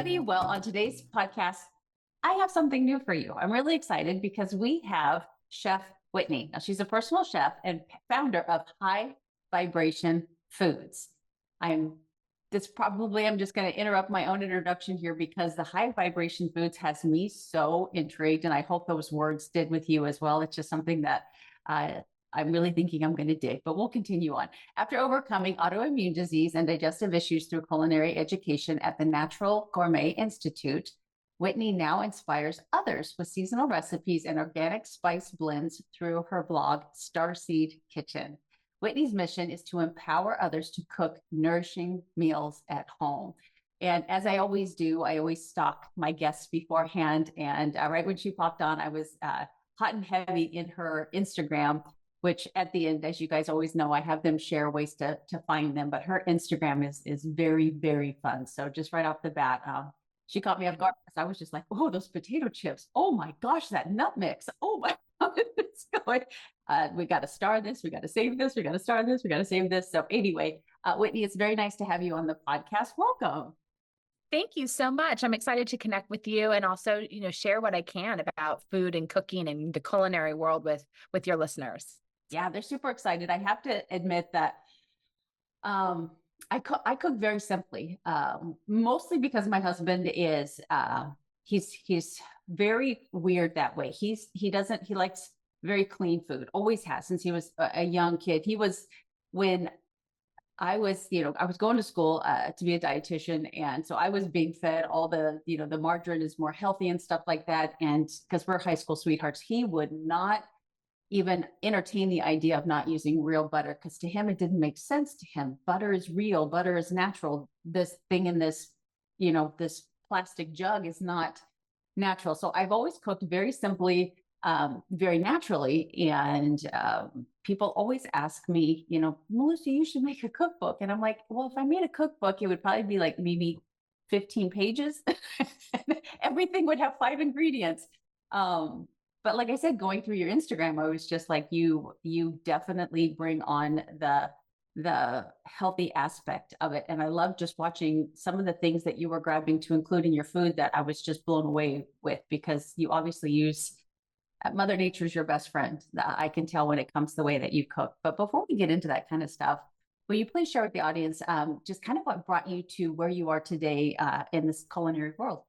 everybody. Well, on today's podcast, I have something new for you. I'm really excited because we have Chef Whitney. Now, she's a personal chef and founder of High Vibration Foods. I'm just going to interrupt my own introduction here because the High Vibration Foods has me so intrigued, and I hope those words did with you as well. It's just something that I'm really thinking I'm going to dig, but we'll continue on. After overcoming autoimmune disease and digestive issues through culinary education at the Natural Gourmet Institute, Whitney now inspires others with seasonal recipes and organic spice blends through her blog, Starseedkitchen. Whitney's mission is to empower others to cook nourishing meals at home. And as I always do, I always stalk my guests beforehand. And right when she popped on, I was hot and heavy in her Instagram, which at the end, as you guys always know, I have them share ways to find them. But her Instagram is very, very fun. So just right off the bat, she caught me off guard because I was just like, oh, those potato chips. Oh my gosh, that nut mix. Oh my God, it's going. We got to star this. We got to save this. We got to star this. We got to save this. So anyway, Whitney, it's very nice to have you on the podcast. Welcome. Thank you so much. I'm excited to connect with you and also, share what I can about food and cooking and the culinary world with your listeners. Yeah, they're super excited. I have to admit that I cook very simply, mostly because my husband is he's very weird that way. He likes very clean food, always has since he was a young kid. When I was going to school to be a dietitian, and so I was being fed all the the margarine is more healthy and stuff like that. And because we're high school sweethearts, he would not even entertain the idea of not using real butter, because to him it didn't make sense to him. Butter is real, butter is natural. This thing in this this plastic jug is not natural. So I've always cooked very simply, very naturally. And people always ask me, Melissa, you should make a cookbook. And I'm like, well, if I made a cookbook, it would probably be like maybe 15 pages. Everything would have 5 ingredients. But like I said, going through your Instagram, I was just like, you definitely bring on the healthy aspect of it. And I love just watching some of the things that you were grabbing to include in your food that I was just blown away with, because you obviously use Mother Nature's your best friend. I can tell when it comes to the way that you cook. But before we get into that kind of stuff, will you please share with the audience just kind of what brought you to where you are today in this culinary world?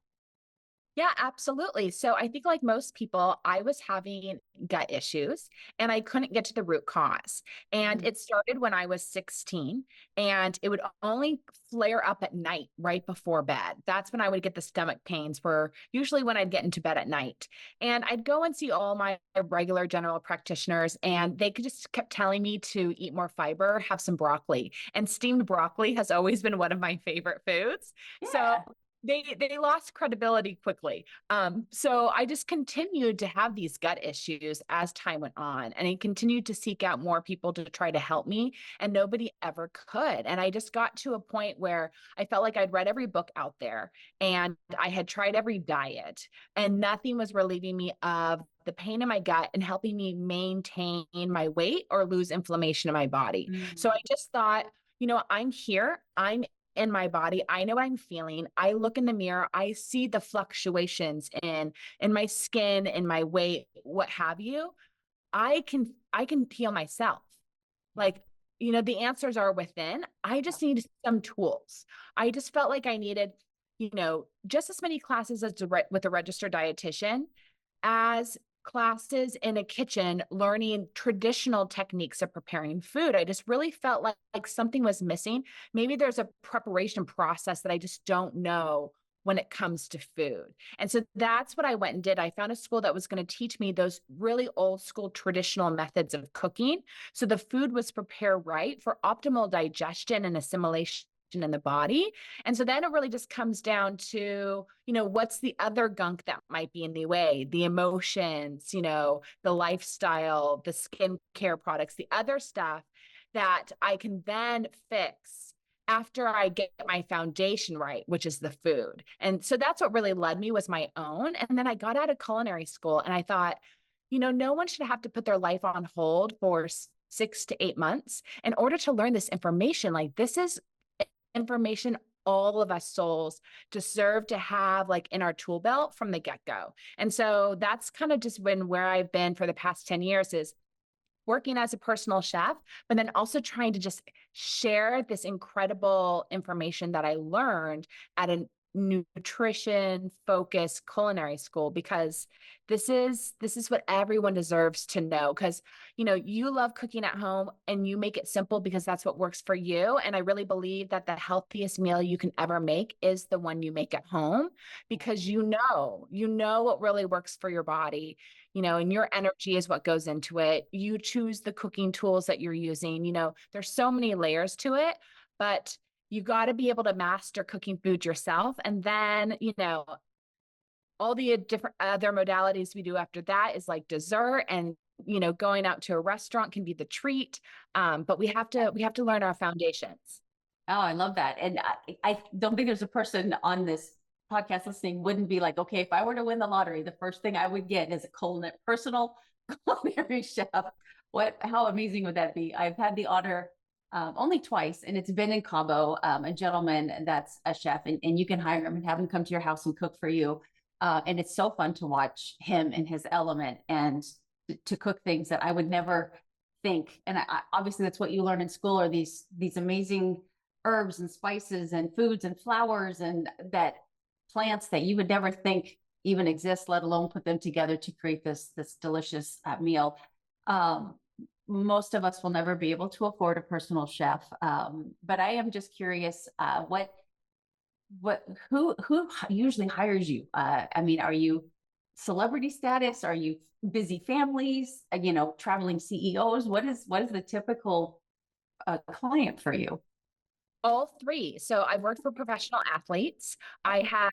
Yeah, absolutely. So I think like most people, I was having gut issues and I couldn't get to the root cause. And it started when I was 16, and it would only flare up at night right before bed. That's when I would get the stomach pains, were usually when I'd get into bed at night. And I'd go and see all my regular general practitioners, and they just kept telling me to eat more fiber, have some broccoli. And steamed broccoli has always been one of my favorite foods. Yeah. So they lost credibility quickly. So I just continued to have these gut issues as time went on, and I continued to seek out more people to try to help me, and nobody ever could. And I just got to a point where I felt like I'd read every book out there and I had tried every diet, and nothing was relieving me of the pain in my gut and helping me maintain my weight or lose inflammation in my body. So I just thought, I'm here. I'm in my body. I know what I'm feeling. I look in the mirror. I see the fluctuations in my skin, in my weight, what have you. I can heal myself. Like, the answers are within. I just need some tools. I just felt like I needed, just as many classes as with a registered dietitian as classes in a kitchen learning traditional techniques of preparing food. I just really felt like something was missing. Maybe there's a preparation process that I just don't know when it comes to food. And so that's what I went and did. I found a school that was going to teach me those really old school traditional methods of cooking, so the food was prepared right for optimal digestion and assimilation in the body. And so then it really just comes down to, what's the other gunk that might be in the way, the emotions, the lifestyle, the skincare products, the other stuff that I can then fix after I get my foundation right, which is the food. And so that's what really led me, was my own. And then I got out of culinary school and I thought, no one should have to put their life on hold for 6 to 8 months in order to learn this information. Like, this is information all of us souls deserve to have like in our tool belt from the get-go. And so that's kind of just been where I've been for the past 10 years, is working as a personal chef, but then also trying to just share this incredible information that I learned at a nutrition focused culinary school, because this is what everyone deserves to know. Because you love cooking at home and you make it simple because that's what works for you, and I really believe that the healthiest meal you can ever make is the one you make at home, because you know what really works for your body, and your energy is what goes into it. You choose the cooking tools that you're using. There's so many layers to it, but you got to be able to master cooking food yourself. And then, all the different other modalities we do after that is like dessert, and, going out to a restaurant can be the treat. But we have to learn our foundations. Oh, I love that. And I don't think there's a person on this podcast listening wouldn't be like, okay, if I were to win the lottery, the first thing I would get is a personal culinary chef. How amazing would that be? I've had the honor only twice, and it's been in Cabo, a gentleman that's a chef, and you can hire him and have him come to your house and cook for you. And it's so fun to watch him in his element and to cook things that I would never think. And obviously that's what you learn in school, are these amazing herbs and spices and foods and flowers and that plants that you would never think even exist, let alone put them together to create this delicious meal. Most of us will never be able to afford a personal chef, but I am just curious, who usually hires you? I mean, are you celebrity status? Are you busy families? Traveling CEOs? What is the typical client for you? All three. So I've worked for professional athletes. I have,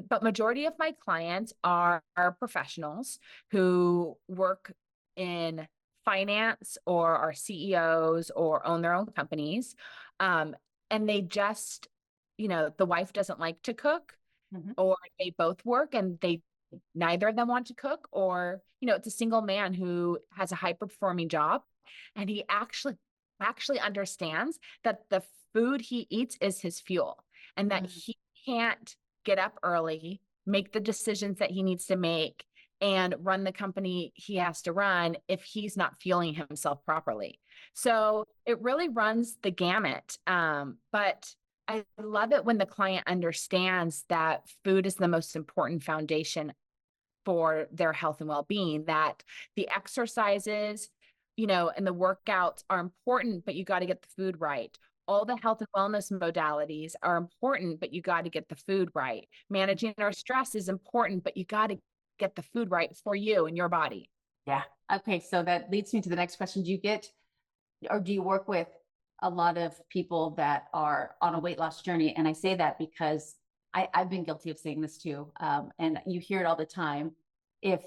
but majority of my clients are professionals who work in finance or are CEOs or own their own companies. And they just, the wife doesn't like to cook, or they both work and neither of them want to cook, or, it's a single man who has a high performing job, and he actually understands that the food he eats is his fuel, and that he can't get up early, make the decisions that he needs to make, and run the company he has to run if he's not fueling himself properly. So it really runs the gamut. But I love it when the client understands that food is the most important foundation for their health and well-being, that the exercises, and the workouts are important, but you got to get the food right. All the health and wellness modalities are important, but you got to get the food right. Managing our stress is important, but you got to get the food right for you and your body. Yeah. Okay. So that leads me to the next question. Do you work with a lot of people that are on a weight loss journey? And I say that because I've been guilty of saying this too. And you hear it all the time. If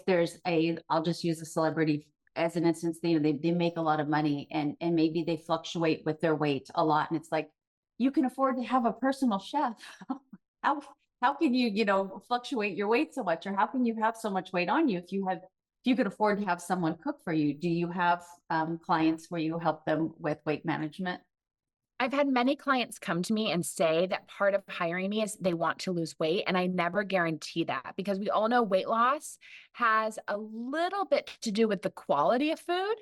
I'll just use a celebrity as an instance, they make a lot of money, and maybe they fluctuate with their weight a lot. And it's like, you can afford to have a personal chef. how how can you, fluctuate your weight so much? Or how can you have so much weight on you if you could afford to have someone cook for you? Do you have clients where you help them with weight management? I've had many clients come to me and say that part of hiring me is they want to lose weight. And I never guarantee that, because we all know weight loss has a little bit to do with the quality of food,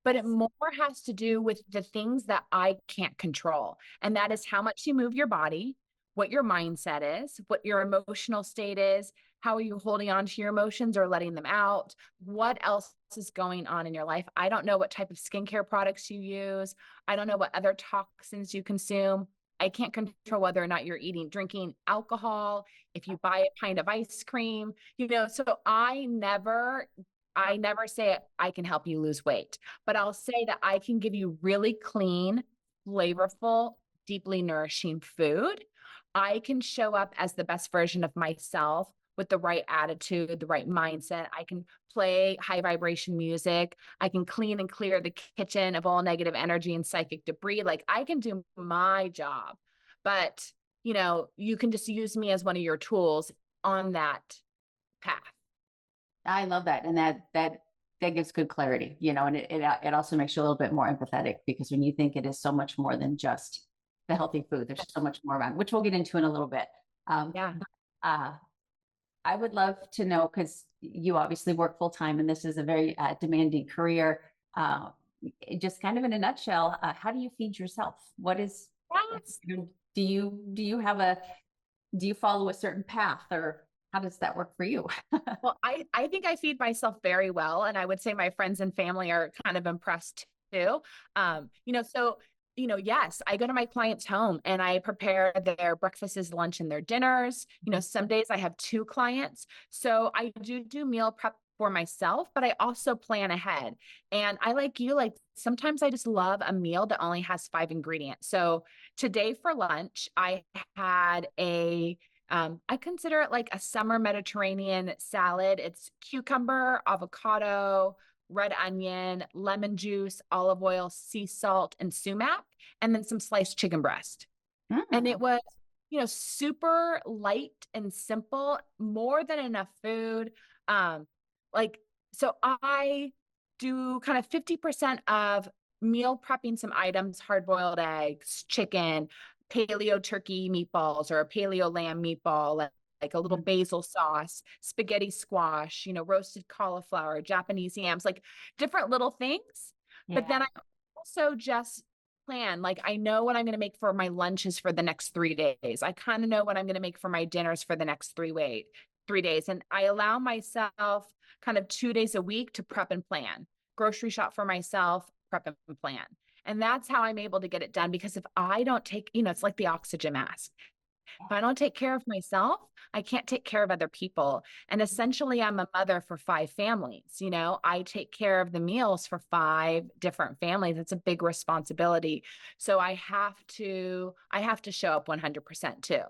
but it more has to do with the things that I can't control. And that is how much you move your body, what your mindset is, what your emotional state is, how are you holding on to your emotions or letting them out? What else is going on in your life? I don't know what type of skincare products you use. I don't know what other toxins you consume. I can't control whether or not you're drinking alcohol, if you buy a pint of ice cream, so I never say I can help you lose weight, but I'll say that I can give you really clean, flavorful, deeply nourishing food. I can show up as the best version of myself with the right attitude, the right mindset. I can play high vibration music. I can clean and clear the kitchen of all negative energy and psychic debris. Like, I can do my job, but you can just use me as one of your tools on that path. I love that. And that gives good clarity, and it also makes you a little bit more empathetic, because when you think it is so much more than just the healthy food. There's so much more around, which we'll get into in a little bit. Yeah. Uh, I would love to know, because you obviously work full time and this is a very demanding career. Just kind of in a nutshell, how do you feed yourself? What is, Yes. do you have a, do you follow a certain path, or how does that work for you? Well, I think I feed myself very well. And I would say my friends and family are kind of impressed too. So, yes, I go to my client's home and I prepare their breakfasts, lunch, and their dinners. Some days I have two clients. So I do meal prep for myself, but I also plan ahead. And I, like you, like sometimes I just love a meal that only has 5 ingredients. So today for lunch, I had I consider it like a summer Mediterranean salad. It's cucumber, avocado, red onion, lemon juice, olive oil, sea salt, and sumac, and then some sliced chicken breast. And it Mm. was, super light and simple, more than enough food. Um, like, so I do kind of 50% of meal prepping some items, hard boiled eggs, chicken, paleo turkey meatballs or a paleo lamb meatball, like a little basil sauce, spaghetti squash, roasted cauliflower, Japanese yams, like different little things. But Yeah. then I also just plan, like I know what I'm going to make for my lunches for the next 3 days. I kind of know what I'm going to make for my dinners for the next 3 days. And I allow myself kind of 2 days a week to prep and plan, grocery shop for myself, prep and plan. And that's how I'm able to get it done. Because if I don't take, it's like the oxygen mask. If I don't take care of myself, I can't take care of other people. And essentially, I'm a mother for 5 families. I take care of the meals for 5 different families. It's a big responsibility. So I have to show up 100% too.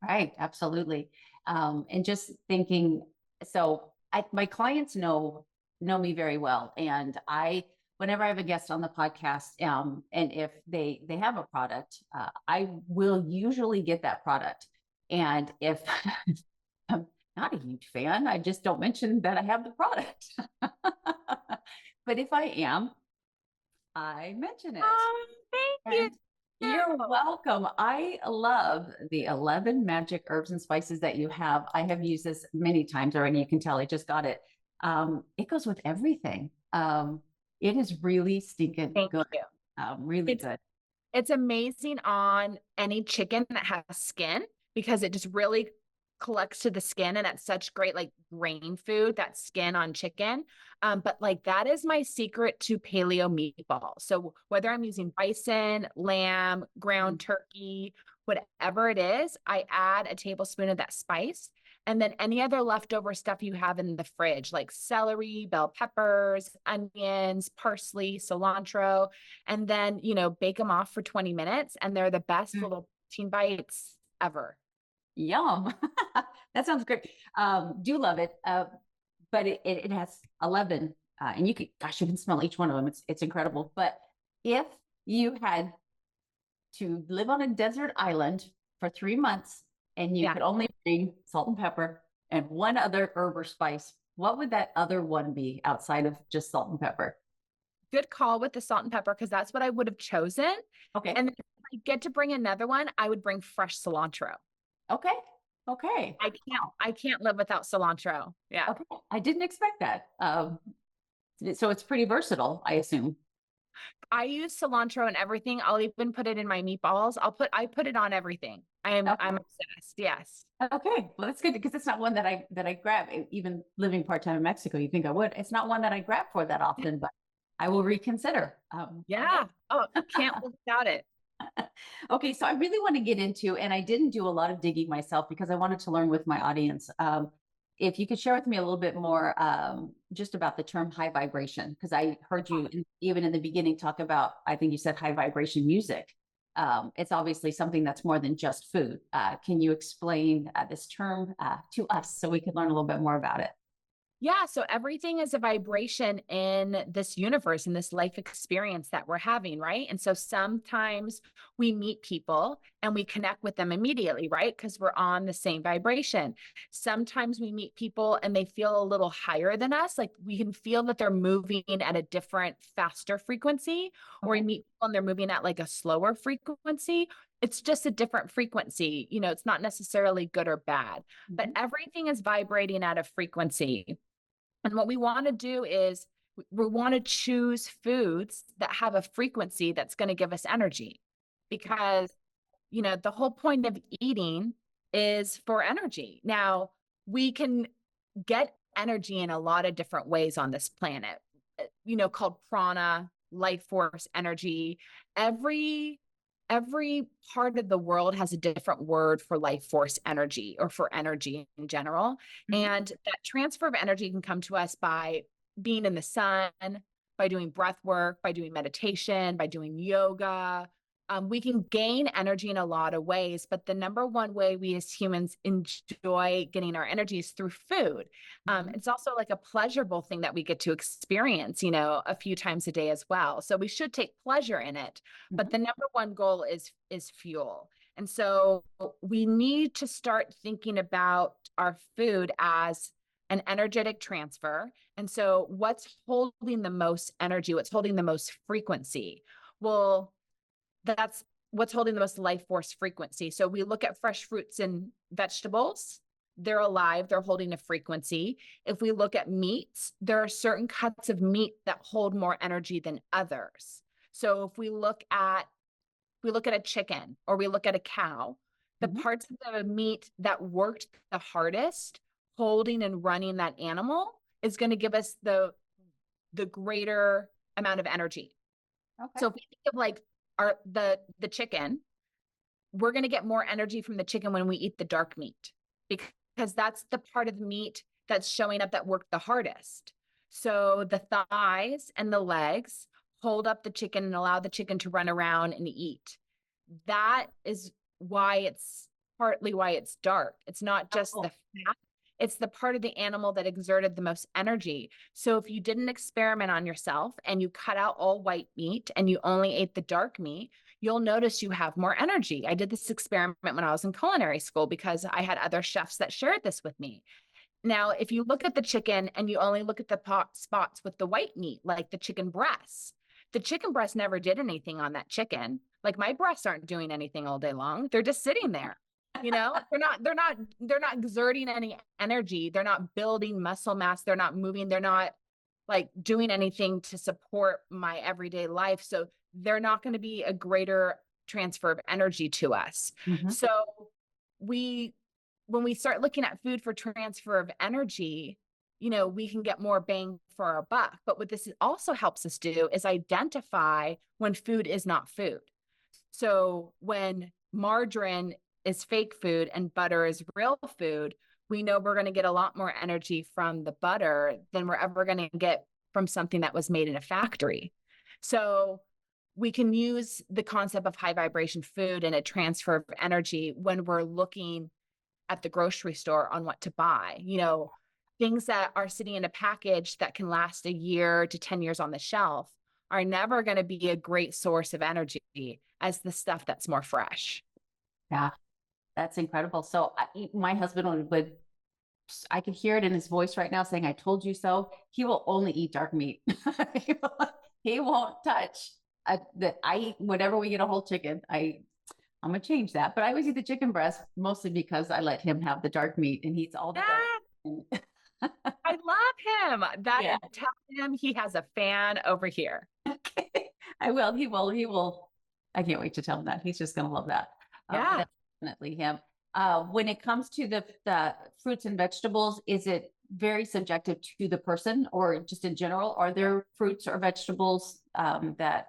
Right, absolutely. And just thinking, so my clients know me very well, and whenever I have a guest on the podcast, and if they have a product, I will usually get that product. And if I'm not a huge fan, I just don't mention that I have the product. But if I am, I mention it. Thank you. And you're welcome. I love the 11 magic herbs and spices that you have. I have used this many times already. You can tell I just got it. It goes with everything. It is really stinking Thank good. you. Really It's good. It's amazing on any chicken that has skin because it just really collects to the skin, and it's such great like grain food, that skin on chicken. But like that is my secret to paleo meatballs. So whether I'm using bison, lamb, ground turkey, whatever it is, I add a tablespoon of that spice. And then any other leftover stuff you have in the fridge, like celery, bell peppers, onions, parsley, cilantro, and then, bake them off for 20 minutes. And they're the best Mm. little protein bites ever. Yum. That sounds great. Do love it. But it has 11, and you can smell each one of them. It's incredible. But if you had to live on a desert island for 3 months and you Yeah. could only bring salt and pepper and one other herb or spice, what would that other one be outside of just salt and pepper? Good call with the salt and pepper because that's what I would have chosen. Okay. And if I get to bring another one, I would bring fresh cilantro. Okay. Okay. I can't live without cilantro. Yeah. Okay. I didn't expect that. So it's pretty versatile, I assume. I use cilantro in everything. I'll even put it in my meatballs. I put it on everything. I'm Okay. obsessed. Yes. Okay, well, that's good because it's not one that I grab. Even living part time in Mexico, you think I would. It's not one that I grab for that often, but I will reconsider. Yeah. Oh, can't live without it. Okay, so I really want to get into, and I didn't do a lot of digging myself because I wanted to learn with my audience. If you could share with me a little bit more, just about the term high vibration, because I heard you even in the beginning talk about, I think you said high vibration music. It's obviously something that's more than just food. Can you explain this term to us so we can learn a little bit more about it? Yeah, so everything is a vibration in this universe, in this life experience that we're having, right? And so sometimes we meet people and we connect with them immediately, right? Because we're on the same vibration. Sometimes we meet people and they feel a little higher than us, like we can feel that they're moving at a different, faster frequency, or we Okay. meet people and they're moving at like a slower frequency. It's just a different frequency. It's not necessarily good or bad, but Mhm. everything is vibrating at a frequency. And what we want to do is we want to choose foods that have a frequency that's going to give us energy, because, the whole point of eating is for energy. Now, we can get energy in a lot of different ways on this planet, called prana, life force energy. Every every part of the world has a different word for life force energy, or for energy in general. Mhm. And that transfer of energy can come to us by being in the sun, by doing breath work, by doing meditation, by doing yoga. We can gain energy in a lot of ways, but the number one way we as humans enjoy getting our energy is through food. Mhm. It's also like a pleasurable thing that we get to experience, a few times a day as well. So we should take pleasure in it. But Mhm. the number one goal is fuel. And so we need to start thinking about our food as an energetic transfer. And so what's holding the most energy? What's holding the most frequency? Well, that's what's holding the most life force frequency. So we look at fresh fruits and vegetables. They're alive, they're holding a frequency. If we look at meats, there are certain cuts of meat that hold more energy than others. So if we look at a chicken, or we look at a cow, the Mhm. parts of the meat that worked the hardest holding and running that animal is going to give us the greater amount of energy. Okay. So if we think of like the chicken, we're going to get more energy from the chicken when we eat the dark meat, because that's the part of the meat that's showing up that worked the hardest. So the thighs and the legs hold up the chicken and allow the chicken to run around and eat. That is partly why it's dark. It's not just the Oh. fat, it's the part of the animal that exerted the most energy. So if you did an experiment on yourself and you cut out all white meat and you only ate the dark meat, you'll notice you have more energy. I did this experiment when I was in culinary school because I had other chefs that shared this with me. Now, if you look at the chicken and you only look at the spots with the white meat, like the chicken breast never did anything on that chicken. Like my breasts aren't doing anything all day long. They're just sitting there. They're not exerting any energy. They're not building muscle mass. They're not moving. They're not like doing anything to support my everyday life. So they're not going to be a greater transfer of energy to us. Mhm. So we when we start looking at food for transfer of energy, we can get more bang for our buck. But what this also helps us do is identify when food is not food. So when margarine is fake food and butter is real food, we know we're going to get a lot more energy from the butter than we're ever going to get from something that was made in a factory. So we can use the concept of high vibration food and a transfer of energy when we're looking at the grocery store on what to buy. Things that are sitting in a package that can last a year to 10 years on the shelf are never going to be a great source of energy as the stuff that's more fresh. Yeah, that's incredible. So my husband I could hear it in his voice right now saying, "I told you so." He will only eat dark meat. He won't touch that. I eat whenever we get a whole chicken. I'm gonna change that, but I always eat the chicken breast mostly because I let him have the dark meat and he eats all the dark. Yeah, meat. I love him. Yeah, Tell him he has a fan over here. I will. He will. He will. I can't wait to tell him that. He's just gonna love that. But Yeah. that's definitely him. When it comes to the fruits and vegetables, is it very subjective to the person, or just in general? Are there fruits or vegetables that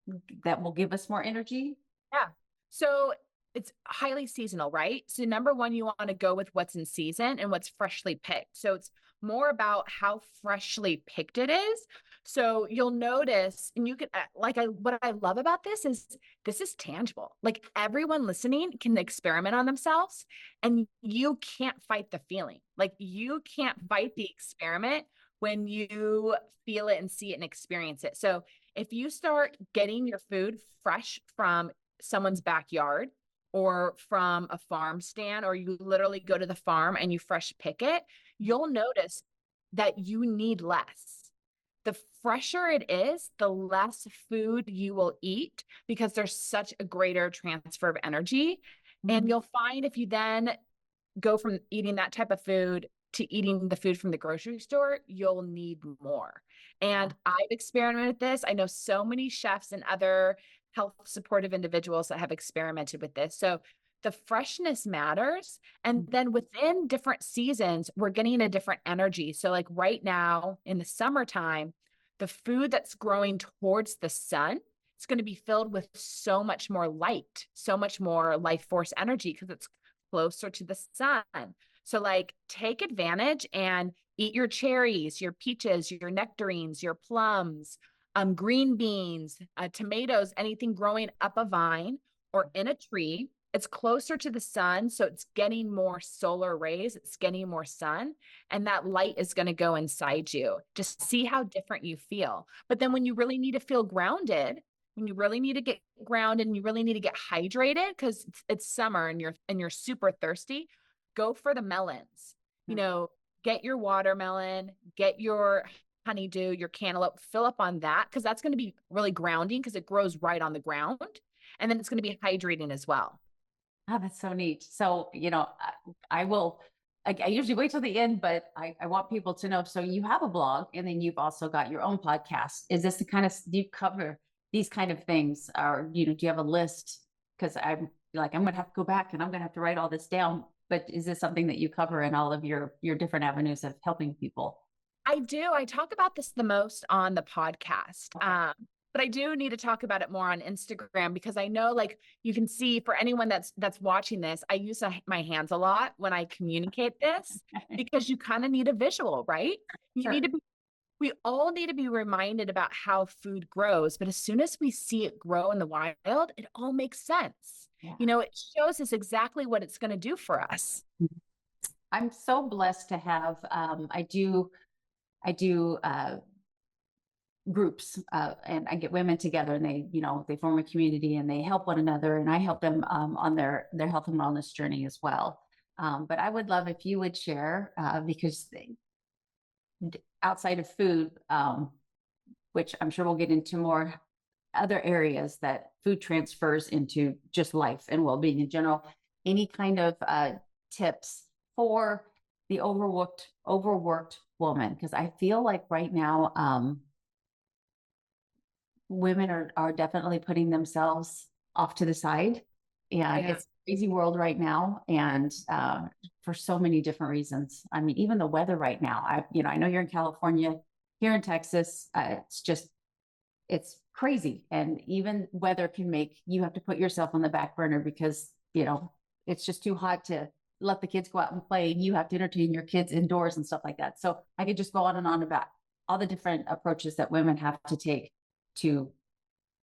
will give us more energy? Yeah. So it's highly seasonal, right? So number one, you want to go with what's in season and what's freshly picked. So it's more about how freshly picked it is. So you'll notice, and you can what I love about this is tangible. Like everyone listening can experiment on themselves, and you can't fight the feeling. Like you can't fight the experiment when you feel it and see it and experience it. So if you start getting your food fresh from someone's backyard or from a farm stand, or you literally go to the farm and you fresh pick it, you'll notice that you need less. The fresher it is, the less food you will eat because there's such a greater transfer of energy. And you'll find if you then go from eating that type of food to eating the food from the grocery store, you'll need more. And I've experimented with this. I know so many chefs and other health supportive individuals that have experimented with this. So the freshness matters. And then within different seasons, we're getting a different energy. So like right now in the summertime, the food that's growing towards the sun, it's going to be filled with so much more light, so much more life force energy because it's closer to the sun. So like take advantage and eat your cherries, your peaches, your nectarines, your plums, green beans, tomatoes, anything growing up a vine or in a tree. It's closer to the sun, so it's getting more solar rays, it's getting more sun, and that light is going to go inside you. Just see how different you feel. But then when you really need to feel grounded, when you really need to get grounded and you really need to get hydrated because it's summer and you're super thirsty, go for the melons. You know, get your watermelon, get your honeydew, your cantaloupe, fill up on that because that's going to be really grounding because it grows right on the ground. And then it's going to be hydrating as well. Oh, that's so neat. So, I will, I usually wait till the end, but I want people to know. So you have a blog and then you've also got your own podcast. Is this the kind of, do you cover these kind of things or, do you have a list? Because I'm like, I'm going to have to go back and I'm going to have to write all this down. But is this something that you cover in all of your different avenues of helping people? I do. I talk about this the most on the podcast. Okay. But I do need to talk about it more on Instagram because I know like you can see for anyone that's watching this, I use my hands a lot when I communicate this because you kind of need a visual, right? You Sure. need to be we all need to be reminded about how food grows, but as soon as we see it grow in the wild, it all makes sense. Yeah. It shows us exactly what it's going to do for us. I'm so blessed to have, I do groups and I get women together and they form a community and they help one another and I help them on their health and wellness journey as well. But I would love if you would share because outside of food, which I'm sure we'll get into more other areas that food transfers into just life and well-being in general, any kind of tips for the overworked woman? Because I feel like right now, women are definitely putting themselves off to the side. And it's a crazy world right now. And for so many different reasons. I mean, even the weather right now, I know you're in California, here in Texas, it's crazy. And even weather can make you have to put yourself on the back burner because, it's just too hot to let the kids go out and play. You have to entertain your kids indoors and stuff like that. So I could just go on and on about all the different approaches that women have to take to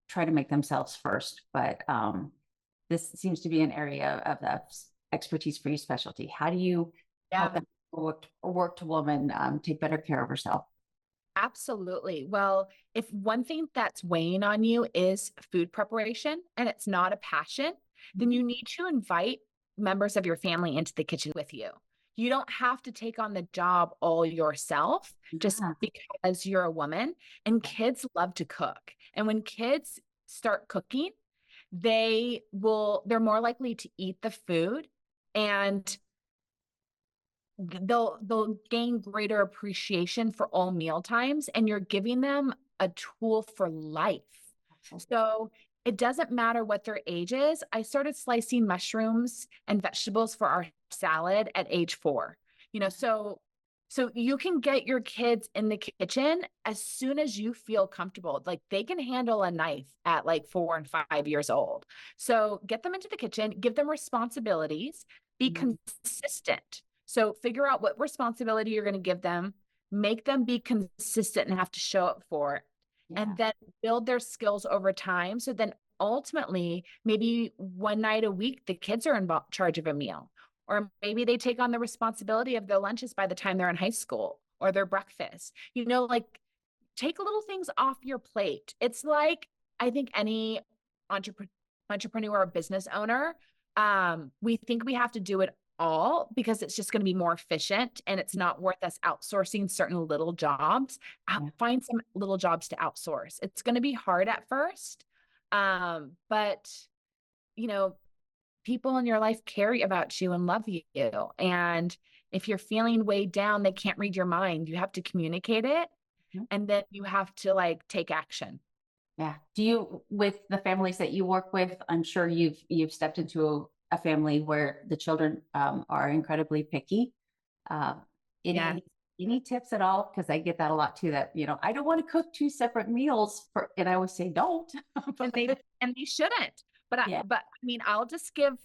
try to make themselves first. But this seems to be an area of expertise for you, specialty. How do you help a worked woman take better care of herself? Absolutely. Well, if one thing that's weighing on you is food preparation and it's not a passion, then you need to invite members of your family into the kitchen with you. You don't have to take on the job all yourself just because you're a woman. And kids love to cook. And when kids start cooking, they're more likely to eat the food and they'll gain greater appreciation for all meal times, and you're giving them a tool for life. So it doesn't matter what their age is. I started slicing mushrooms and vegetables for our salad at age 4. So you can get your kids in the kitchen as soon as you feel comfortable. Like they can handle a knife at like 4 and 5 years old. So get them into the kitchen, give them responsibilities, be consistent. So figure out what responsibility you're going to give them, make them be consistent and have to show up for it, Yeah. and then build their skills over time. So then ultimately, maybe one night a week, the kids are in charge of a meal, or maybe they take on the responsibility of their lunches by the time they're in high school, or their breakfast, like take little things off your plate. It's like, I think any entrepreneur or business owner, we think we have to do it all because it's just going to be more efficient, and it's not worth us outsourcing certain little jobs. Yeah. Find some little jobs to outsource. It's going to be hard at first. But people in your life care about you and love you. And if you're feeling weighed down, they can't read your mind. You have to communicate it, and then you have to take action. Yeah. Do you, with the families that you work with, I'm sure you've stepped into a family where the children are incredibly picky. Yeah. Any tips at all? Because I get that a lot too, that, I don't want to cook two separate meals and I always say, don't. And they shouldn't. But Yeah. I mean, I'll just give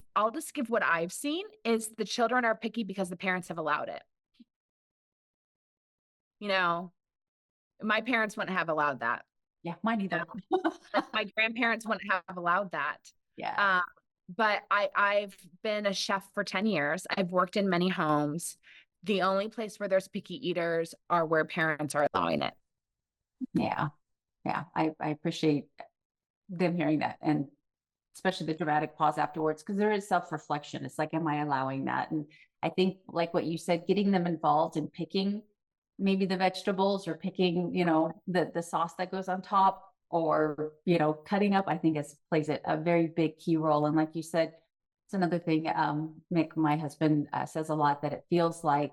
what I've seen is the children are picky because the parents have allowed it. My parents wouldn't have allowed that. Yeah, mine either. My grandparents wouldn't have allowed that. Yeah. But I've been a chef for 10 years. I've worked in many homes. The only place where there's picky eaters are where parents are allowing it. Yeah. Yeah. I appreciate them hearing that, and especially the dramatic pause afterwards, because there is self-reflection. It's like, am I allowing that? And I think, like what you said, getting them involved in picking maybe the vegetables, or picking, the sauce that goes on top, or, cutting up, I think plays a very big key role. And like you said, it's another thing, Mick, my husband, says a lot, that it feels like,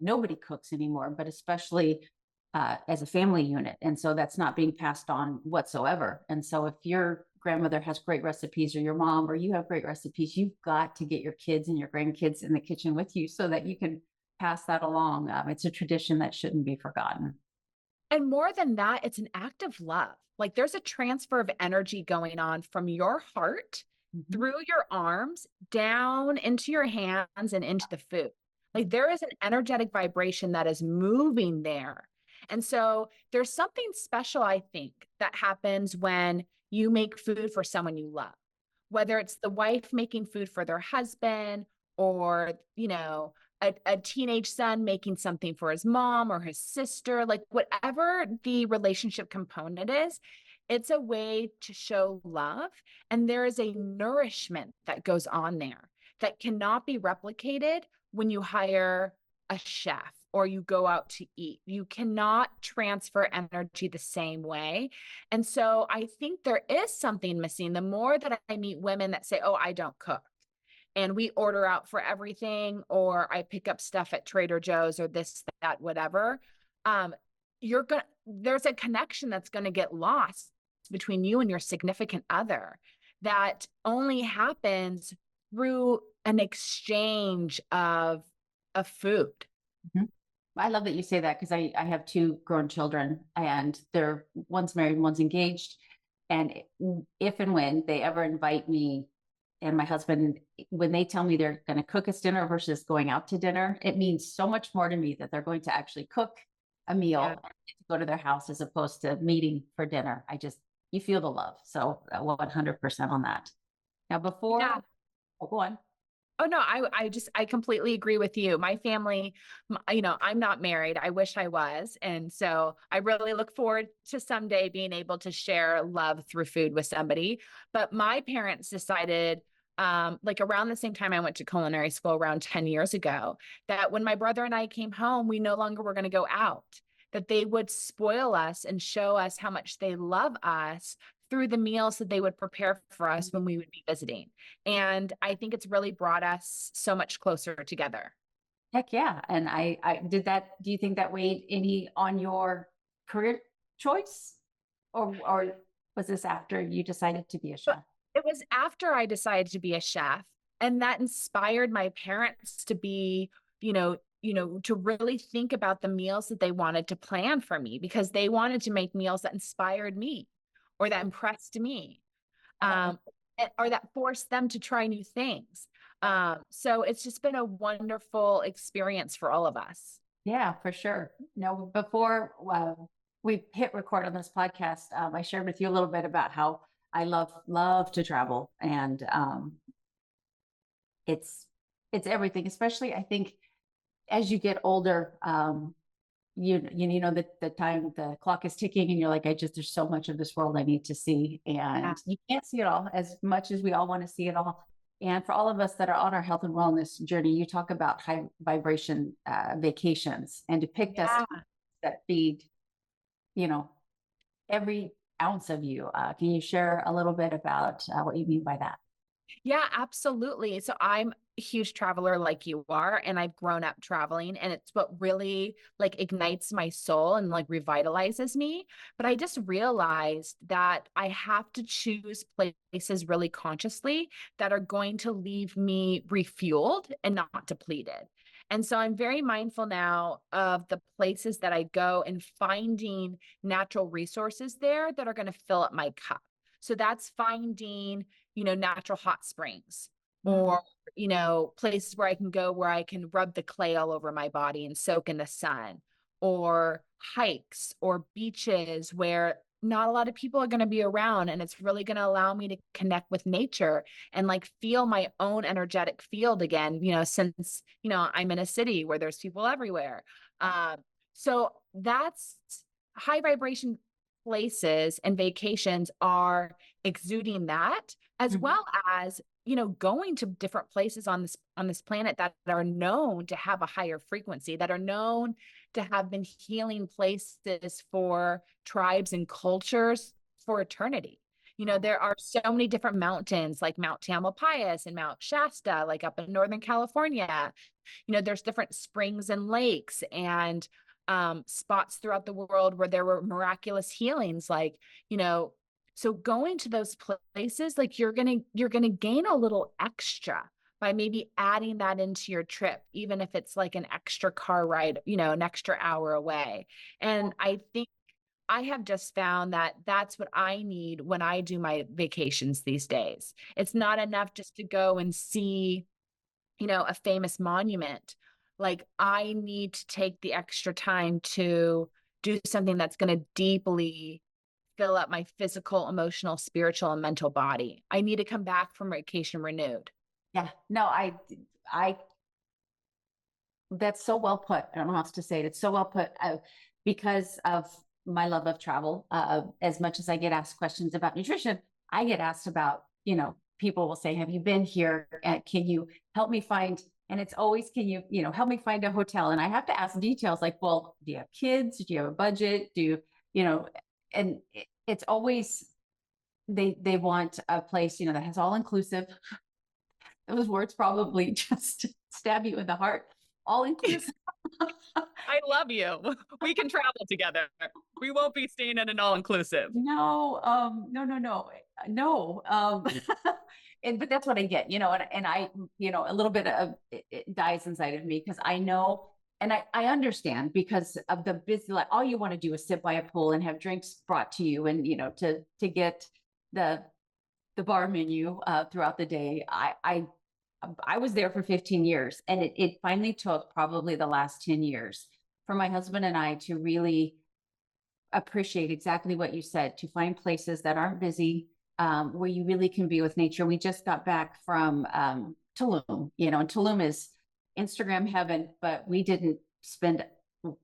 nobody cooks anymore, but especially as a family unit. And so that's not being passed on whatsoever. And so if your grandmother has great recipes, or your mom, or you have great recipes, you've got to get your kids and your grandkids in the kitchen with you so that you can pass that along. It's a tradition that shouldn't be forgotten. And more than that, it's an act of love. Like, there's a transfer of energy going on from your heart through your arms down into your hands and into the food. Like, there is an energetic vibration that is moving there. And so there's something special, I think, that happens when you make food for someone you love, whether it's the wife making food for their husband, or, a teenage son making something for his mom or his sister, like whatever the relationship component is, it's a way to show love. And there is a nourishment that goes on there that cannot be replicated when you hire a chef or you go out to eat. You cannot transfer energy the same way. And so I think there is something missing. The more that I meet women that say, oh, I don't cook, and we order out for everything, or I pick up stuff at Trader Joe's, or this, that, whatever, there's a connection that's going to get lost between you and your significant other that only happens through an exchange of food. Mm-hmm. I love that you say that, because I have two grown children, and one's married, one's engaged. And if and when they ever invite me and my husband, when they tell me they're going to cook us dinner versus going out to dinner, it means so much more to me that they're going to actually cook a meal and to go to their house, as opposed to meeting for dinner. You feel the love. So 100% on that. Now, oh, go on. Oh, no, I completely agree with you. My family, I'm not married. I wish I was. And so I really look forward to someday being able to share love through food with somebody. But my parents decided, around the same time I went to culinary school, around 10 years ago, that when my brother and I came home, we no longer were going to go out, that they would spoil us and show us how much they love us through the meals that they would prepare for us when we would be visiting. And I think it's really brought us so much closer together. Heck yeah. And I did that. Do you think that weighed any on your career choice, or was this after you decided to be a chef? It was after I decided to be a chef, and that inspired my parents to be, to really think about the meals that they wanted to plan for me, because they wanted to make meals that inspired me, or that impressed me, or that forced them to try new things. So it's just been a wonderful experience for all of us. Yeah, for sure. No, before we hit record on this podcast, I shared with you a little bit about how I love to travel, and it's it's everything. Especially, I think as you get older, you know that the clock is ticking, and you're like, I just there's so much of this world I need to see, Yeah. and you can't see it all as much as we all want to see it all. And for all of us that are on our health and wellness journey, you talk about high vibration vacations and to pick Yeah. destinations that feed, you know, every ounce of you. Can you share a little bit about what you mean by that? Yeah, absolutely. So I'm a huge traveler like you are, and I've grown up traveling, and it's what really like ignites my soul and like revitalizes me. But I just realized that I have to choose places really consciously that are going to leave me refueled and not depleted. And so I'm very mindful now of the places that I go and finding natural resources there that are going to fill up my cup. So that's finding, natural hot springs Mm. or, places where I can go where I can rub the clay all over my body and soak in the sun, or hikes or beaches where not a lot of people are going to be around. And it's really going to allow me to connect with nature and like feel my own energetic field again, since, I'm in a city where there's people everywhere. Um, so that's high vibration places and vacations are exuding that, as Mhm. well as going to different places on this planet that are known to have a higher frequency, that are known to have been healing places for tribes and cultures for eternity. There are so many different mountains like Mount Tamalpais and Mount Shasta, like up in Northern California. There's different springs and lakes and spots throughout the world where there were miraculous healings, like, so going to those places, like you're gonna gain a little extra by maybe adding that into your trip, even if it's like an extra car ride, an extra hour away. And I think I have just found that that's what I need when I do my vacations these days. It's not enough just to go and see, a famous monument. Like I need to take the extra time to do something that's going to deeply fill up my physical, emotional, spiritual, and mental body. I need to come back from vacation renewed. Yeah, no, I, that's so well put. I don't know how else to say it. It's so well put because of my love of travel. As much as I get asked questions about nutrition, I get asked about, people will say, have you been here? Can you help me find? And it's always, can you, help me find a hotel? And I have to ask details like, well, do you have kids? Do you have a budget? Do you, and it's always, they want a place, that has all inclusive. Those words probably just stab you in the heart. All inclusive. I love you. We can travel together. We won't be staying in an all inclusive. No, no. And but that's what I get, and I, a little bit of it dies inside of me because I know and I understand because of the busy, like all you want to do is sit by a pool and have drinks brought to you and to get the the bar menu throughout the day. I was there for 15 years and it finally took probably the last 10 years for my husband and I to really appreciate exactly what you said, to find places that aren't busy, where you really can be with nature. We just got back from Tulum, and Tulum is Instagram heaven, but we didn't spend,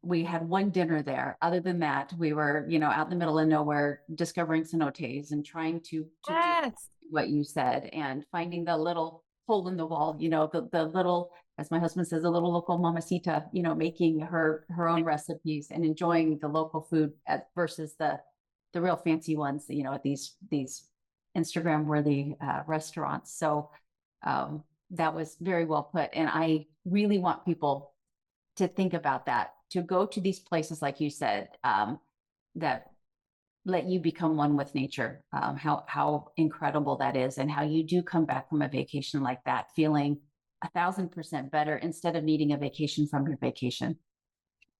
we had one dinner there. Other than that, we were, out in the middle of nowhere discovering cenotes and trying to do Yes. what you said and finding the little hole in the wall, the little, as my husband says, a little local mamacita, making her own recipes and enjoying the local food versus the real fancy ones, at these Instagram worthy restaurants. So that was very well put. And I really want people to think about that, to go to these places, like you said, that let you become one with nature. How incredible that is, and how you do come back from a vacation like that feeling 1,000% better instead of needing a vacation from your vacation.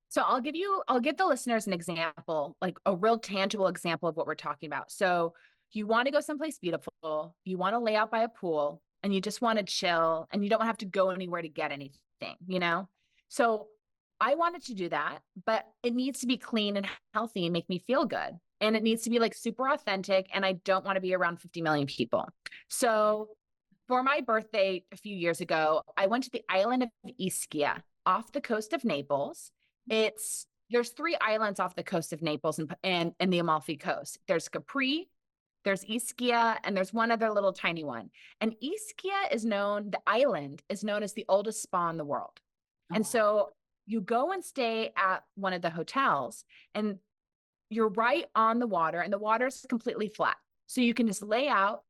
So I'll give the listeners an example, like a real tangible example of what we're talking about. So you want to go someplace beautiful, you want to lay out by a pool, and you just want to chill, and you don't have to go anywhere to get anything. So I wanted to do that, but it needs to be clean and healthy and make me feel good. And it needs to be like super authentic. And I don't want to be around 50 million people. So for my birthday a few years ago, I went to the island of Ischia off the coast of Naples. There's three islands off the coast of Naples and the Amalfi Coast. There's Capri, there's Ischia, and there's one other little tiny one. And Ischia the island is known as the oldest spa in the world. Oh, And wow. so you go and stay at one of the hotels, and you're right on the water, and the water is completely flat. So you can just lay out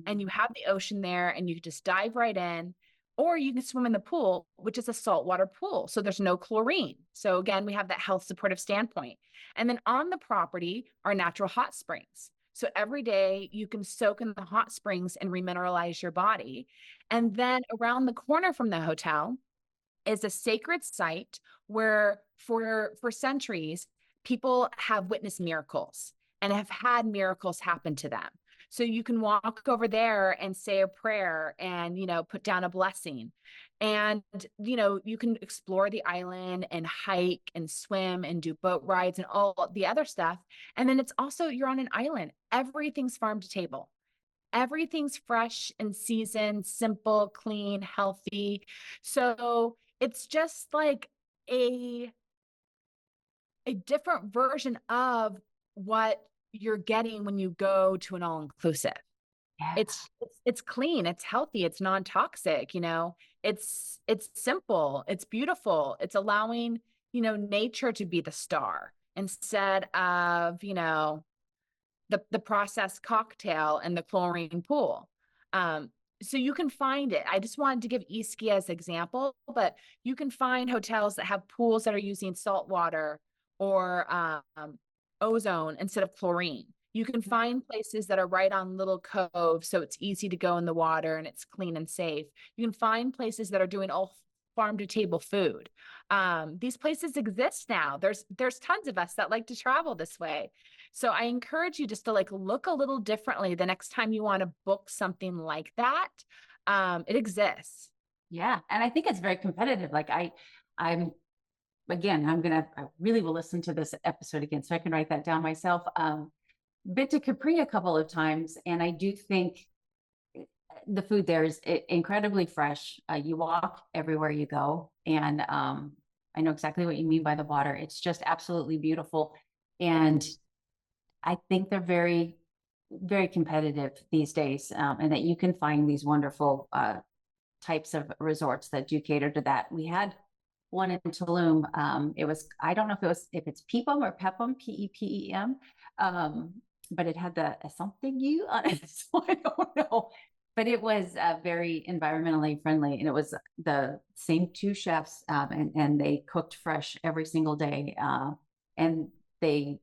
and you have the ocean there, and you can just dive right in. Or you can swim in the pool, which is a saltwater pool. So there's no chlorine. So again, we have that health supportive standpoint. And then on the property are natural hot springs. So every day you can soak in the hot springs and remineralize your body. And then around the corner from the hotel is a sacred site where for centuries people have witnessed miracles and have had miracles happen to them. So you can walk over there and say a prayer and, put down a blessing. And, you can explore the island and hike and swim and do boat rides and all the other stuff. And then it's also, you're on an island. Everything's farm to table. Everything's fresh and seasoned, simple, clean, healthy. So it's just like a different version of what you're getting when you go to an all-inclusive. Yeah. It's clean, it's healthy, it's non-toxic, it's simple, it's beautiful, it's allowing, nature to be the star instead of, the processed cocktail and the chlorine pool. So you can find it. I just wanted to give Ischia as an example, but you can find hotels that have pools that are using salt water or ozone instead of chlorine. You can find places that are right on little coves, so it's easy to go in the water and it's clean and safe. You can find places that are doing all farm to table food. These places exist now. There's tons of us that like to travel this way. So I encourage you just to like look a little differently the next time you want to book something like that. It exists. Yeah. And I think it's very competitive. Like I'm again, I really will listen to this episode again so I can write that down myself. Been to Capri a couple of times, and I do think the food there is incredibly fresh. You walk everywhere you go, and I know exactly what you mean by the water. It's just absolutely beautiful, and I think they're very, very competitive these days, and that you can find these wonderful types of resorts that do cater to that. We had one in Tulum. It was, I don't know if it's Pepem or Pepem, Pepem, but it had the something you on it, so I don't know. But it was very environmentally friendly, and it was the same two chefs, and they cooked fresh every single day, and they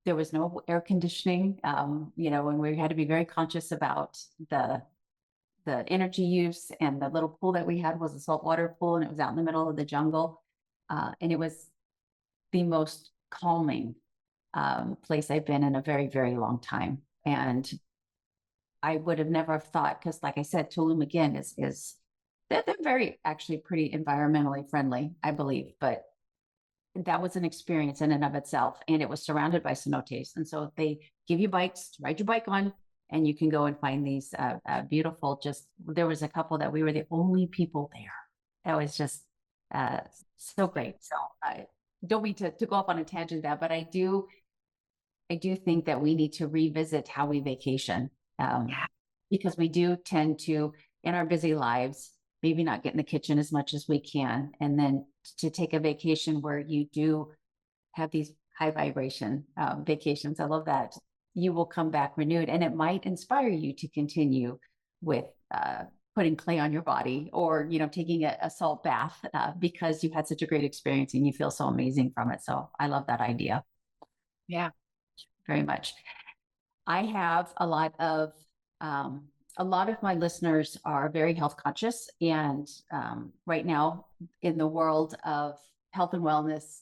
there was no air conditioning, and we had to be very conscious about the energy use. And the little pool that we had was a saltwater pool, and it was out in the middle of the jungle. And it was the most calming place I've been in a very, very long time. And I would have never thought, because like I said, Tulum again is they're very actually pretty environmentally friendly, I believe. But that was an experience in and of itself. And it was surrounded by cenotes. And so they give you bikes to ride your bike on, and you can go and find these beautiful, there was a couple that we were the only people there. That was just so great. So I don't mean to go off on a tangent there, but I do think that we need to revisit how we vacation, Yeah. because we do tend to, in our busy lives, maybe not get in the kitchen as much as we can. And then to take a vacation where you do have these high vibration vacations. I love that. You will come back renewed, and it might inspire you to continue with putting clay on your body, or, taking a salt bath because you've had such a great experience and you feel so amazing from it. So I love that idea Yeah. very much. I have a lot of my listeners are very health conscious, and right now in the world of health and wellness,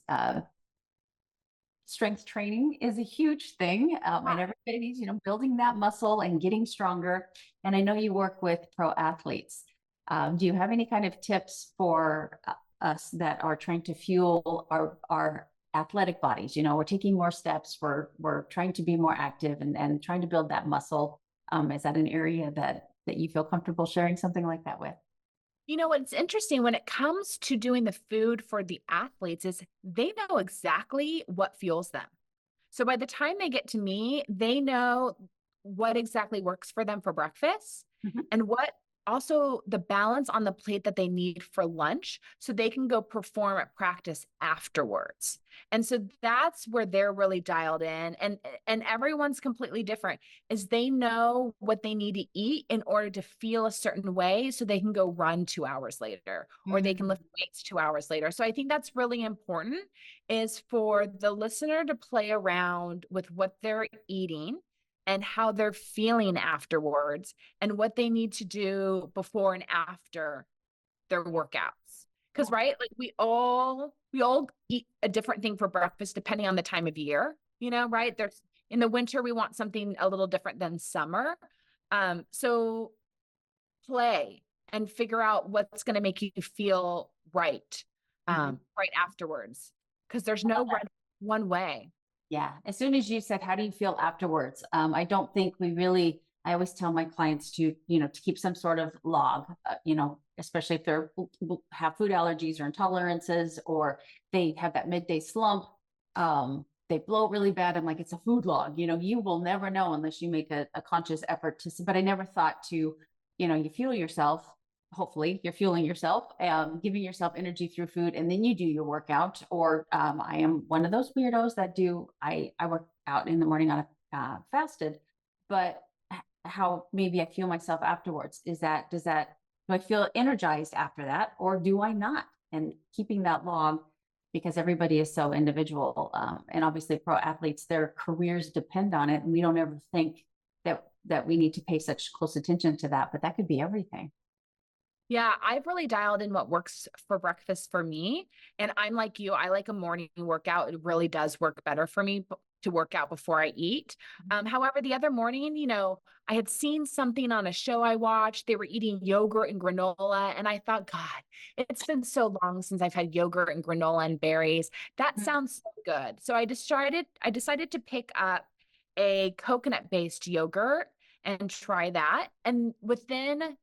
strength training is a huge thing, and everybody's building that muscle and getting stronger. And I know you work with pro athletes. Do you have any kind of tips for us that are trying to fuel our athletic bodies. You know, we're taking more steps, we're trying to be more active and trying to build that muscle. Is that an area that you feel comfortable sharing something like that with? You know, what's interesting when it comes to doing the food for the athletes is they know exactly what fuels them. So by the time they get to me, they know what exactly works for them for breakfast Mhm. and what also the balance on the plate that they need for lunch so they can go perform at practice afterwards. And so that's where they're really dialed in and everyone's completely different is they know what they need to eat in order to feel a certain way so they can go run 2 hours later or they can Mm. lift weights 2 hours later. So I think that's really important is for the listener to play around with what they're eating and how they're feeling afterwards and what they need to do before and after their workouts. Because right, like we all eat a different thing for breakfast depending on the time of year, you know, right? There's in the winter we want something a little different than summer. So play and figure out what's going to make you feel right Mhm. right afterwards because there's no right one way. Yeah. As soon as you said, how do you feel afterwards? I don't think we really, I always tell my clients to, you know, to keep some sort of log, you know, especially if they're have food allergies or intolerances, or they have that midday slump. They bloat really bad. I'm like, it's a food log, you know, you will never know unless you make a conscious effort to, but I never thought to, you know, you fuel yourself. Hopefully you're fueling yourself, giving yourself energy through food, and then you do your workout. Or I am one of those weirdos that I work out in the morning on a fasted, but how maybe I feel myself afterwards is that do I feel energized after that or do I not? And keeping that log, because everybody is so individual, and obviously pro athletes, their careers depend on it, and we don't ever think that we need to pay such close attention to that, but that could be everything. Yeah, I've really dialed in what works for breakfast for me. And I'm like you, I like a morning workout. It really does work better for me to work out before I eat. However, the other morning, you know, I had seen something on a show I watched. They were eating yogurt and granola. And I thought, God, it's been so long since I've had yogurt and granola and berries. That Mhm. sounds so good. So I decided to pick up a coconut-based yogurt and try that. And within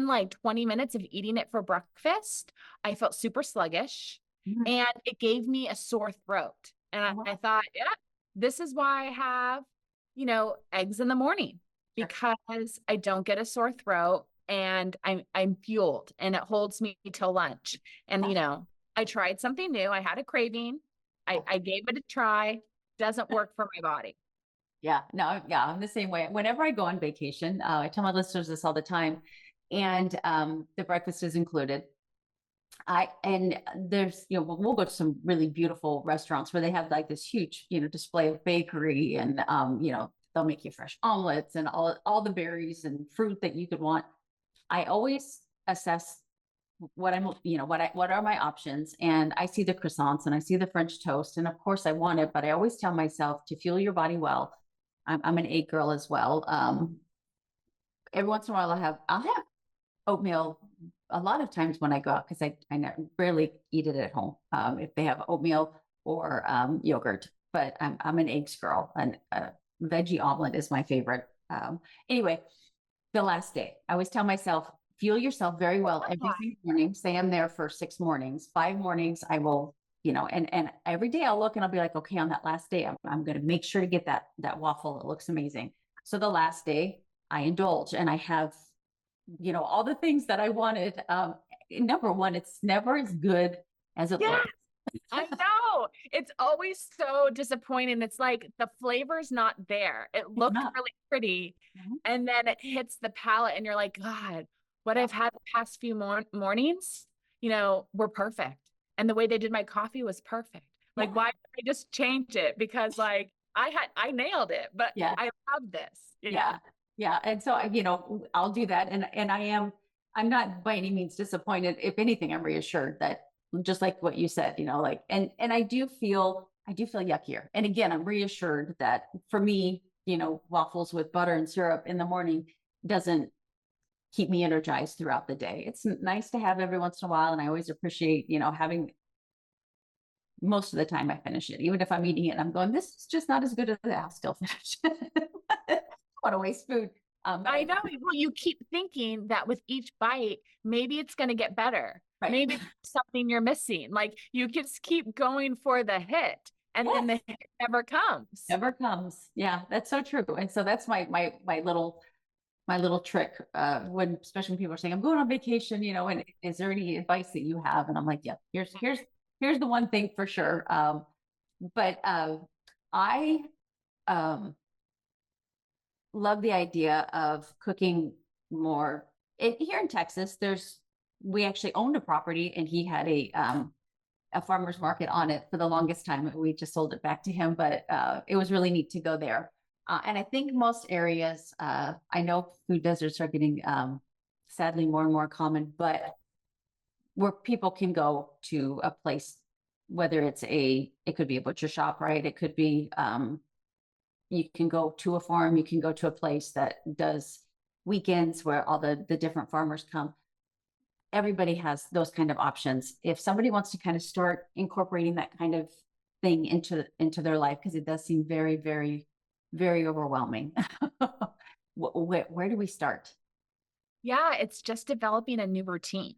like 20 minutes of eating it for breakfast, I felt super sluggish Mhm. and it gave me a sore throat. And Oh, I wow. thought, yeah, this is why I have, you know, eggs in the morning Sure. because I don't get a sore throat and I'm fueled and it holds me till lunch. And Yeah. you know, I tried something new. I had a craving. I gave it a try. Doesn't work for my body. Yeah, no, yeah, I'm the same way. Whenever I go on vacation, I tell my listeners this all the time, and the breakfast is included. And there's, you know, we'll go to some really beautiful restaurants where they have like this huge, you know, display of bakery, and you know, they'll make you fresh omelets and all the berries and fruit that you could want. I always assess what I'm, you know, what are my options, and I see the croissants and I see the French toast, and of course I want it, but I always tell myself to fuel your body well. I'm an egg girl as well. Every once in a while I'll have oatmeal a lot of times when I go out, because I rarely eat it at home. If they have oatmeal or yogurt, but I'm an eggs girl, and veggie omelet is my favorite. Anyway, the last day, I always tell myself, fuel yourself very well every single morning. Say I'm there for 6 mornings, 5 mornings, I will, you know, and every day I'll look and I'll be like, okay, on that last day, I'm going to make sure to get that waffle. It looks amazing. So the last day I indulge and I have, you know, all the things that I wanted. Number one, it's never as good as it Yeah. looks. I know. It's always so disappointing. It's like the flavor's not there. It It's looked not. really pretty. Mhm. And then it hits the palate, and you're like, God, what Yeah. I've had the past few mornings, you know, were perfect. And the way they did my coffee was perfect. Yeah. Like, why did I just change it? Because like I nailed it, but Yeah. I love this. Yeah. Yeah. Yeah. And so, you know, I'll do that. And I'm not by any means disappointed. If anything, I'm reassured that, just like what you said, you know, like, and I do feel yuckier. And again, I'm reassured that for me, you know, waffles with butter and syrup in the morning doesn't keep me energized throughout the day. It's nice to have every once in a while. And I always appreciate, having most of the time I finish it, even if I'm eating it and I'm going, this is just not as good as that. I'll still finish it. I don't want to waste food. I know. Well, you keep thinking that with each bite, maybe it's going to get better. Right. Maybe it's something you're missing. Like you just keep going for the hit, and then the hit never comes. Never comes. Yeah, that's so true. And so that's my little trick, when especially when people are saying, I'm going on vacation, and is there any advice that you have? And I'm like, yeah, here's the one thing for sure. But I love the idea of cooking more. Here in Texas, we actually owned a property, and he had a farmer's market on it for the longest time. We just sold it back to him, but it was really neat to go there. And I think most areas, I know food deserts are getting sadly more and more common, but where people can go to a place, whether it could be a butcher shop, right? It could be, you can go to a farm, you can go to a place that does weekends where all the different farmers come. Everybody has those kind of options. If somebody wants to kind of start incorporating that kind of thing into their life, because it does seem very, very, very overwhelming. Where do we start? Yeah, it's just developing a new routine,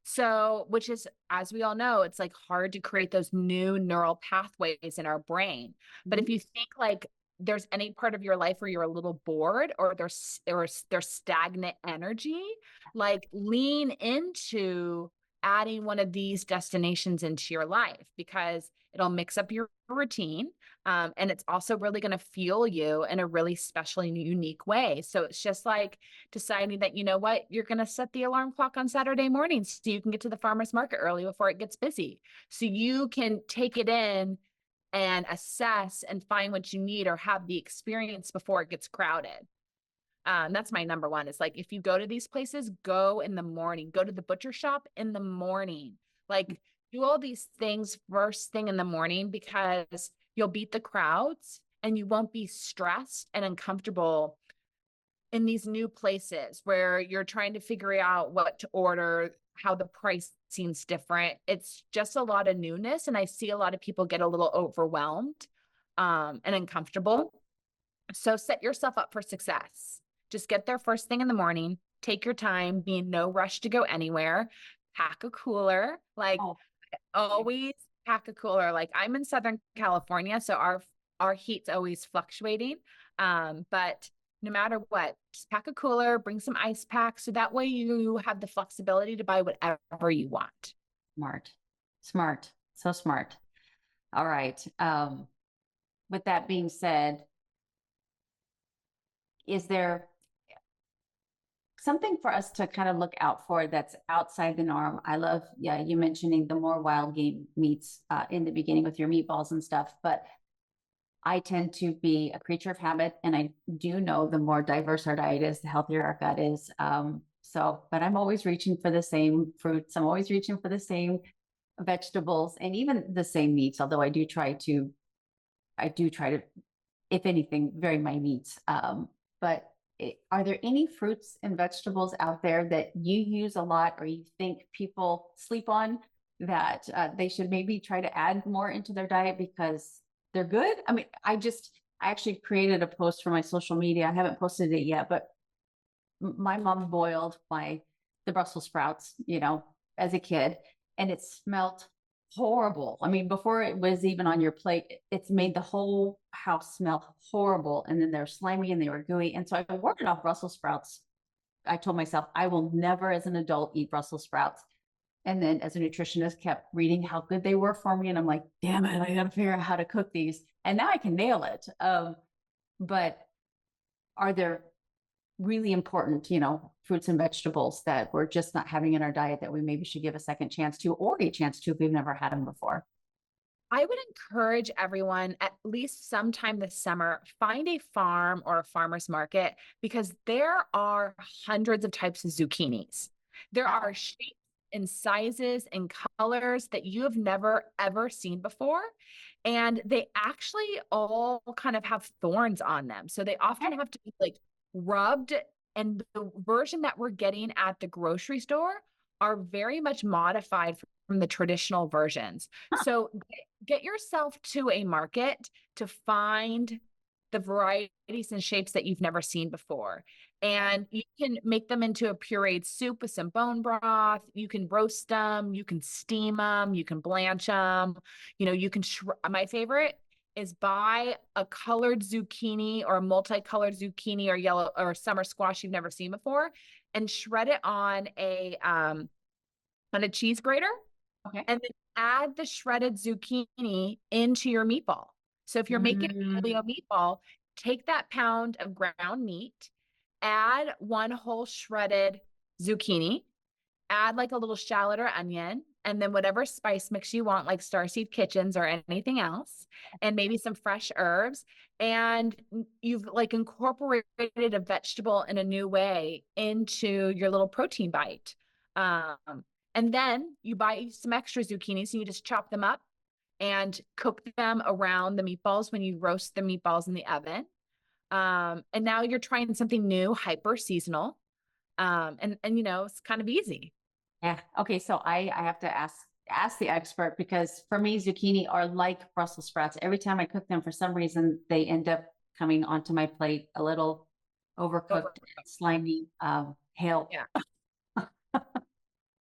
So, which is, as we all know, it's like hard to create those new neural pathways in our brain. But if you think like there's any part of your life where you're a little bored or there's stagnant energy, like lean into adding one of these destinations into your life because it'll mix up your routine. And it's also really going to fuel you in a really special and unique way. So it's just like deciding that, you know what, you're going to set the alarm clock on Saturday mornings so you can get to the farmer's market early before it gets busy. So you can take it in and assess and find what you need or have the experience before it gets crowded. That's my number one. Is like, if you go to these places, go in the morning, go to the butcher shop in the morning, like do all these things first thing in the morning because you'll beat the crowds and you won't be stressed and uncomfortable in these new places where you're trying to figure out what to order, how the price seems different. It's just a lot of newness. And I see a lot of people get a little overwhelmed and uncomfortable. So set yourself up for success. Just get there first thing in the morning, take your time, be in no rush to go anywhere, pack a cooler, like always pack a cooler. Like I'm in Southern California, so our heat's always fluctuating. But no matter what, just pack a cooler, bring some ice packs. So that way you have the flexibility to buy whatever you want. Smart. So smart. All right. With that being said, is there something for us to kind of look out for that's outside the norm? I love, you mentioning the more wild game meats in the beginning with your meatballs and stuff, but I tend to be a creature of habit, and I do know the more diverse our diet is, the healthier our gut is. But I'm always reaching for the same fruits. I'm always reaching for the same vegetables and even the same meats, although I do try to, if anything, vary my meats. But are there any fruits and vegetables out there that you use a lot or you think people sleep on that they should maybe try to add more into their diet because they're good? I mean, I actually created a post for my social media. I haven't posted it yet, but my mom boiled the Brussels sprouts, as a kid, and it smelled horrible. I mean, before it was even on your plate, it's made the whole house smell horrible. And then they're slimy and they were gooey. And so I warded off Brussels sprouts. I told myself I will never as an adult eat Brussels sprouts. And then as a nutritionist kept reading how good they were for me. And I'm like, damn it, I got to figure out how to cook these. And now I can nail it. But are there really important, fruits and vegetables that we're just not having in our diet that we maybe should give a second chance to or a chance to if we've never had them before? I would encourage everyone at least sometime this summer, find a farm or a farmer's market because there are hundreds of types of zucchinis. There are shapes and sizes and colors that you have never ever seen before. And they actually all kind of have thorns on them. So they often have to be like rubbed And the version that we're getting at the grocery store are very much modified from the traditional versions. So get yourself to a market to find the varieties and shapes that you've never seen before. And you can make them into a pureed soup with some bone broth. You can roast them, you can steam them, you can blanch them. You can, my favorite is buy a colored zucchini or a multicolored zucchini or yellow or summer squash you've never seen before and shred it on a cheese grater. Okay. And then add the shredded zucchini into your meatball. So if you're making a paleo meatball, take that pound of ground meat, add one whole shredded zucchini, add like a little shallot or onion, and then whatever spice mix you want, like Starseedkitchens or anything else, and maybe some fresh herbs. And you've like incorporated a vegetable in a new way into your little protein bite. And then you buy some extra zucchinis and you just chop them up and cook them around the meatballs when you roast the meatballs in the oven. And now you're trying something new, hyper seasonal. And it's kind of easy. Yeah. Okay. So I have to ask the expert, because for me, zucchini are like Brussels sprouts. Every time I cook them, for some reason, they end up coming onto my plate a little overcooked, slimy. Hail. Yeah.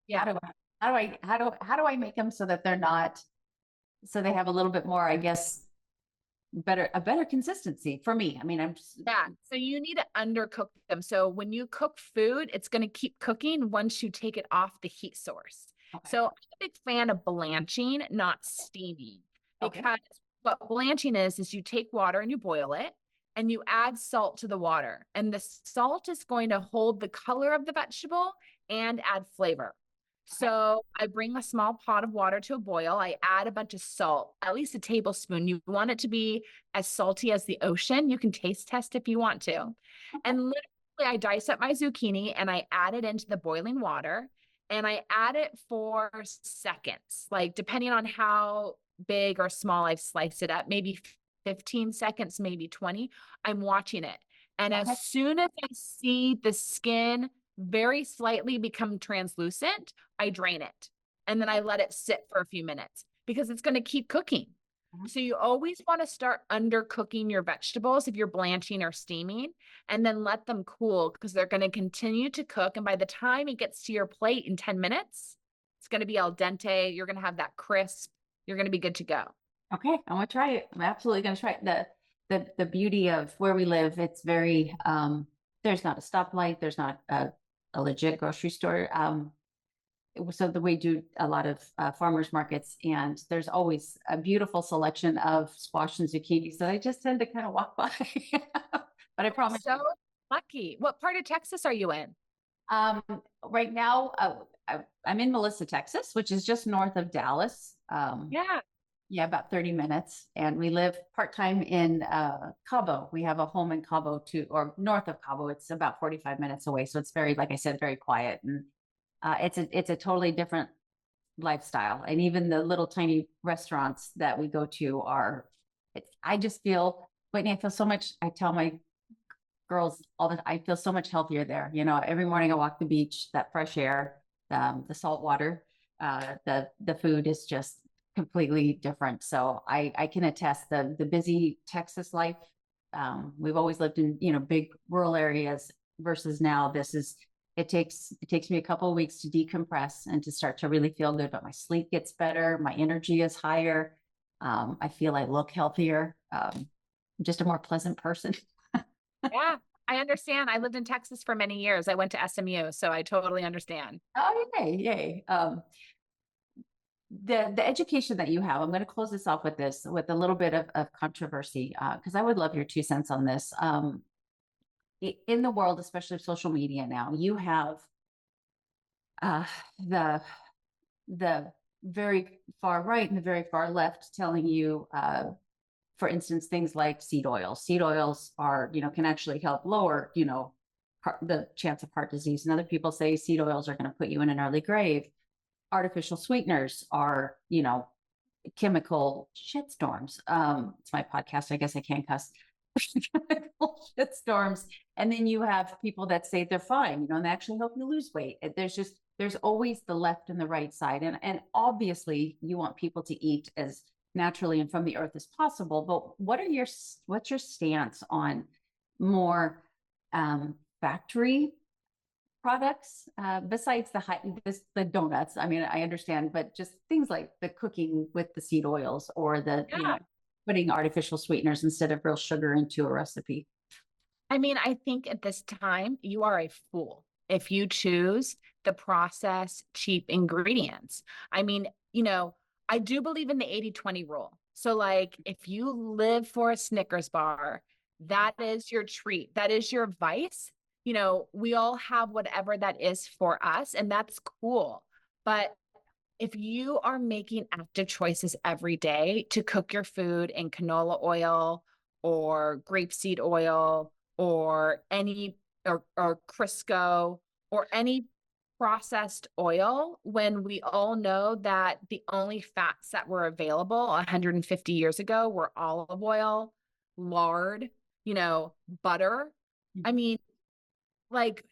Yeah. How do I make them so that they're not, so they have a little bit more, I guess, a better consistency for me? I mean, I'm just, Yeah. So you need to undercook them. So when you cook food, it's going to keep cooking once you take it off the heat source. okay. So I'm a big fan of blanching, not steaming, Okay. because what blanching is you take water and you boil it and you add salt to the water. And the salt is going to hold the color of the vegetable and add flavor. So I bring a small pot of water to a boil. I add a bunch of salt, at least a tablespoon. You want it to be as salty as the ocean. You can taste test if you want to. And literally, I dice up my zucchini and I add it into the boiling water and I add it for seconds, like depending on how big or small I've sliced it up, maybe 15 seconds, maybe 20. I'm watching it. And as soon as I see the skin very slightly become translucent, I drain it. And then I let it sit for a few minutes because it's going to keep cooking. So you always want to start undercooking your vegetables if you're blanching or steaming, and then let them cool because they're going to continue to cook. And by the time it gets to your plate in 10 minutes, it's going to be al dente. You're going to have that crisp. You're going to be good to go. Okay. I'm going to try it. I'm absolutely going to try it. The beauty of where we live, it's very, there's not a stoplight. There's not a legit grocery store. So we do a lot of farmers markets, and there's always a beautiful selection of squash and zucchini. So I just tend to kind of walk by, but I promise. So lucky. What part of Texas are you in? Right now, I'm in Melissa, Texas, which is just north of Dallas. Yeah, about 30 minutes. And we live part-time in Cabo. We have a home in Cabo too, or north of Cabo. It's about 45 minutes away. So it's very, like I said, very quiet. And it's a totally different lifestyle. And even the little tiny restaurants that we go to I just feel, Whitney, I feel so much, I tell my girls all that I feel so much healthier there. Every morning I walk the beach, that fresh air, the salt water, the food is just completely different. So I can attest the busy Texas life. We've always lived in, big rural areas versus now it takes me a couple of weeks to decompress and to start to really feel good, but my sleep gets better. My energy is higher. I feel I look healthier. I'm just a more pleasant person. Yeah, I understand. I lived in Texas for many years. I went to SMU, so I totally understand. Oh, yay. The education that you have, I'm going to close this off with a little bit of controversy, because I would love your 2 cents on this. In the world, especially of social media now, you have the very far right and the very far left telling you, for instance, things like seed oils. Seed oils can actually help lower, the chance of heart disease. And other people say seed oils are going to put you in an early grave. Artificial sweeteners are, chemical shitstorms. It's my podcast. I guess I can't cuss. Bullshit storms. And then you have people that say they're fine, and they actually help you lose weight. There's always the left and the right side. And obviously you want people to eat as naturally and from the earth as possible. But what's your stance on more factory products besides the donuts? I mean, I understand, but just things like the cooking with the seed oils or putting artificial sweeteners instead of real sugar into a recipe. I mean, I think at this time you are a fool if you choose the processed cheap ingredients. I mean, I do believe in the 80-20 rule. So like if you live for a Snickers bar, that is your treat. That is your vice. We all have whatever that is for us, and that's cool. But if you are making active choices every day to cook your food in canola oil or grapeseed oil or or Crisco or any processed oil, when we all know that the only fats that were available 150 years ago were olive oil, lard, butter. I mean, like,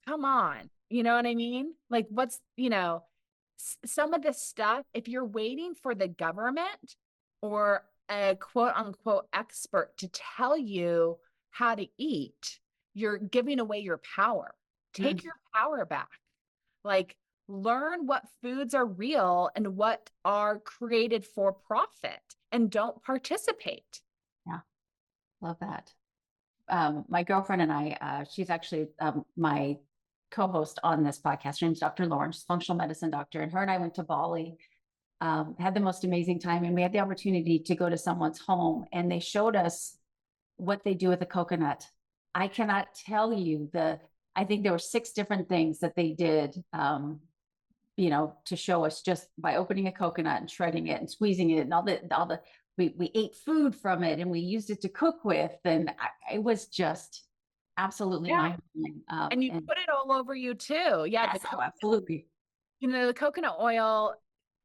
come on, you know what I mean? Like, some of this stuff, if you're waiting for the government or a quote unquote expert to tell you how to eat, you're giving away your power. Take your power back. Like, learn what foods are real and what are created for profit, and don't participate. Yeah, love that. My girlfriend and I, she's actually my co-host on this podcast. Her name's Dr. Lawrence, functional medicine doctor, and her and I went to Bali, had the most amazing time, and we had the opportunity to go to someone's home, and they showed us what they do with a coconut. I cannot tell you I think there were 6 different things that they did, to show us just by opening a coconut and shredding it and squeezing it and all the we ate food from it and we used it to cook with, and it was just absolutely mind-blowing. And you put it all over you too. Yeah, yes, absolutely. The coconut oil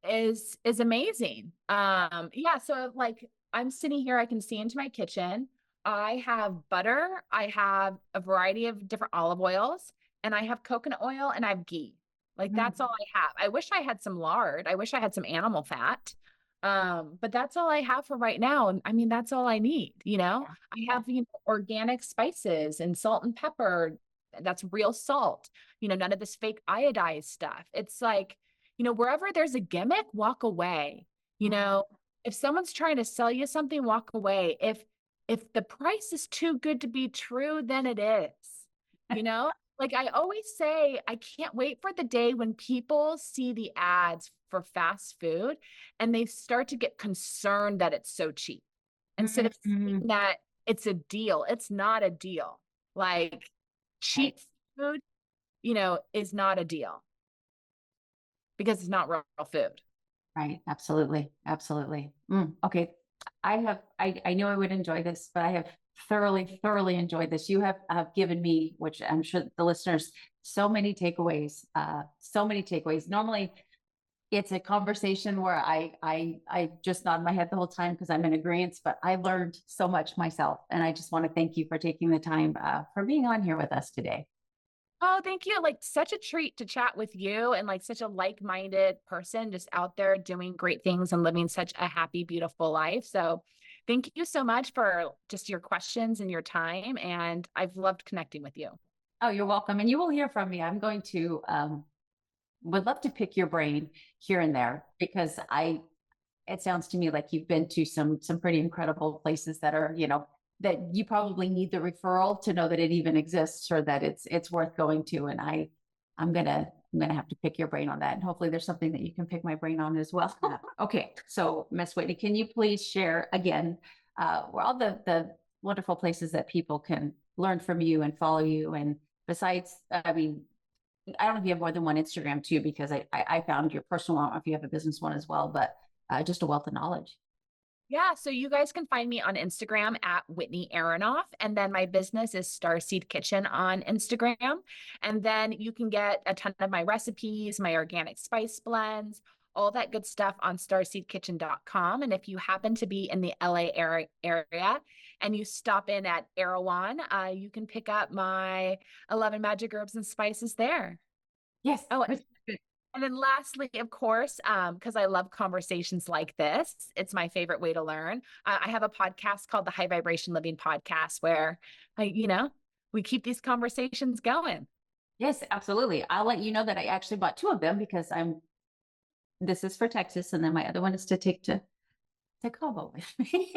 is amazing. Yeah, so like I'm sitting here, I can see into my kitchen. I have butter, I have a variety of different olive oils, and I have coconut oil and I have ghee. Like that's all I have. I wish I had some lard. I wish I had some animal fat. But that's all I have for right now. And I mean, that's all I need, I have, organic spices and salt and pepper. That's real salt, none of this fake iodized stuff. It's like, wherever there's a gimmick, walk away. If someone's trying to sell you something, walk away. If the price is too good to be true, then it is, Like I always say, I can't wait for the day when people see the ads for fast food and they start to get concerned that it's so cheap instead of seeing that it's a deal. It's not a deal. Like cheap food, is not a deal because it's not real food. Right. Absolutely. Absolutely. Okay. I knew I would enjoy this, but I have thoroughly enjoyed this. You have given me, which I'm sure the listeners, so many takeaways, Normally it's a conversation where I just nod my head the whole time because I'm in agreement, but I learned so much myself. And I just want to thank you for taking the time for being on here with us today. Oh, thank you. Like such a treat to chat with you, and like such a like-minded person just out there doing great things and living such a happy, beautiful life. So thank you so much for just your questions and your time. And I've loved connecting with you. Oh, you're welcome. And you will hear from me. I'm going to, would love to pick your brain here and there because it sounds to me like you've been to some pretty incredible places that are, that you probably need the referral to know that it even exists or that it's worth going to. And I'm gonna have to pick your brain on that. And hopefully there's something that you can pick my brain on as well. Okay. So Miss Whitney, can you please share again, where all the wonderful places that people can learn from you and follow you? And besides, I mean, I don't know if you have more than one Instagram too, because I found your personal one, if you have a business one as well, but just a wealth of knowledge. Yeah, so you guys can find me on Instagram at Whitney Aronoff. And then my business is Starseedkitchen on Instagram. And then you can get a ton of my recipes, my organic spice blends, all that good stuff on starseedkitchen.com. And if you happen to be in the LA area and you stop in at Erewhon, you can pick up my 11 magic herbs and spices there. Yes. Oh, and then lastly, of course, because I love conversations like this, it's my favorite way to learn. I have a podcast called the High Vibration Living Podcast where we keep these conversations going. Yes, absolutely. I'll let you know that I actually bought 2 of them because this is for Texas, and then my other one is to take to Cabo with me.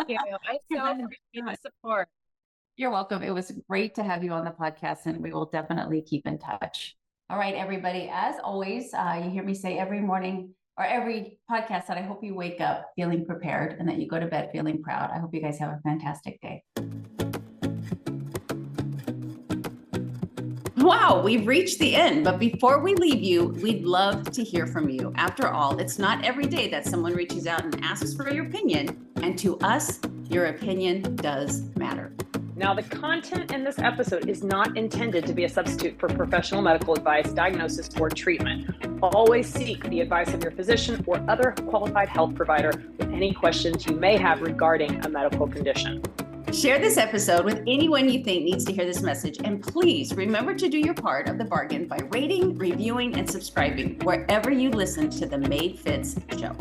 Yeah, I so appreciate the support. You're welcome. It was great to have you on the podcast, and we will definitely keep in touch. All right, everybody. As always, you hear me say every morning or every podcast that I hope you wake up feeling prepared and that you go to bed feeling proud. I hope you guys have a fantastic day. Wow, we've reached the end, but before we leave you, we'd love to hear from you. After all, it's not every day that someone reaches out and asks for your opinion, and to us, your opinion does matter. Now, the content in this episode is not intended to be a substitute for professional medical advice, diagnosis, or treatment. Always seek the advice of your physician or other qualified health provider with any questions you may have regarding a medical condition. Share this episode with anyone you think needs to hear this message. And please remember to do your part of the bargain by rating, reviewing, and subscribing wherever you listen to the Made Fitz show.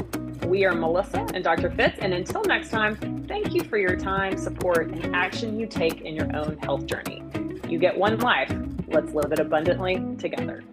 We are Melissa and Dr. Fitz, and until next time, thank you for your time, support, and action you take in your own health journey. You get one life. Let's live it abundantly together.